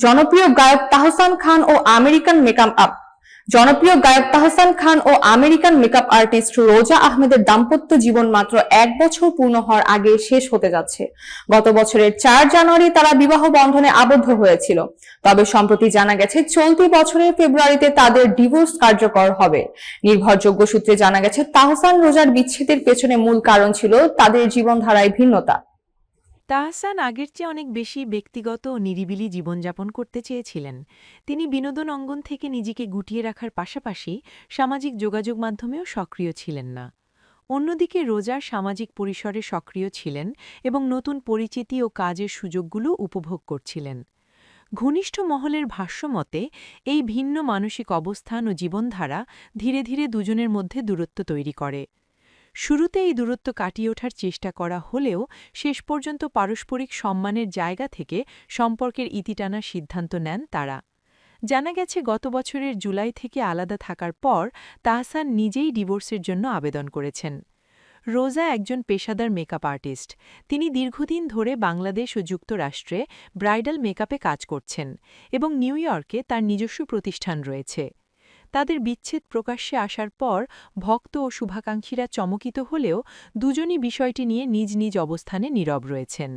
জনপ্রিয় গায়ক তাহসান খান ও American makeup up জনপ্রিয় গায়ক তাহসান খান ও আমেরিকান মেকআপ আর্টিস্ট রোজা আহমেদের দাম্পত্য জীবন মাত্র 1 বছর পূর্ণ হওয়ার আগে শেষ হতে যাচ্ছে। গত বছরের 4 জানুয়ারি তারা বিবাহ বন্ধনে আবদ্ধ হয়েছিল। তবে সম্প্রতি জানা গেছে চলতি বছরের ফেব্রুয়ারিতে তাদের ডিভোর্স কার্যকর হবে। নির্ভরযোগ্য সূত্রে জানা গেছে তাহসান রোজার বিচ্ছেদের পেছনে মূল কারণ ছিল তাদের জীবনধারায় ভিন্নতা। তাহসান আগের চেয়ে অনেক বেশি ব্যক্তিগত ও নিরিবিলি জীবনযাপন করতে চেয়েছিলেন। তিনি বিনোদন অঙ্গন থেকে নিজেকে গুটিয়ে রাখার পাশাপাশি সামাজিক যোগাযোগ মাধ্যমেও সক্রিয় ছিলেন না। অন্যদিকে রোজার সামাজিক পরিসরে সক্রিয় ছিলেন এবং নতুন পরিচিতি ও কাজের সুযোগগুলো উপভোগ করছিলেন। ঘনিষ্ঠ মহলের ভাষ্যমতে এই ভিন্ন মানসিক অবস্থান ও জীবনধারা ধীরে ধীরে দুজনের মধ্যে দূরত্ব তৈরি করে। শুরুতে এই দূরত্ব কাটিয়ে ওঠার চেষ্টা করা হলেও শেষ পর্যন্ত পারস্পরিক সম্মানের জায়গা থেকে সম্পর্কের ইতি টানার সিদ্ধান্ত নেন তারা। জানা গেছে গত বছরের জুলাই থেকে আলাদা থাকার পর তাহসান নিজেই ডিভোর্সের জন্য আবেদন করেছেন। রোজা একজন পেশাদার মেকআপ আর্টিস্ট। তিনি দীর্ঘদিন ধরে বাংলাদেশ ও যুক্তরাষ্ট্রে ব্রাইডাল মেকআপে কাজ করছেন এবং নিউ ইয়র্কে তার নিজস্ব প্রতিষ্ঠান রয়েছে। তাদের বিচ্ছেদ প্রকাশ্যে আসার পর ভক্ত ও শুভাকাঙ্ক্ষীরা চমকিত হলেও দুজনই বিষয়টি নিয়ে নিজ নিজ অবস্থানে নীরব রয়েছেন।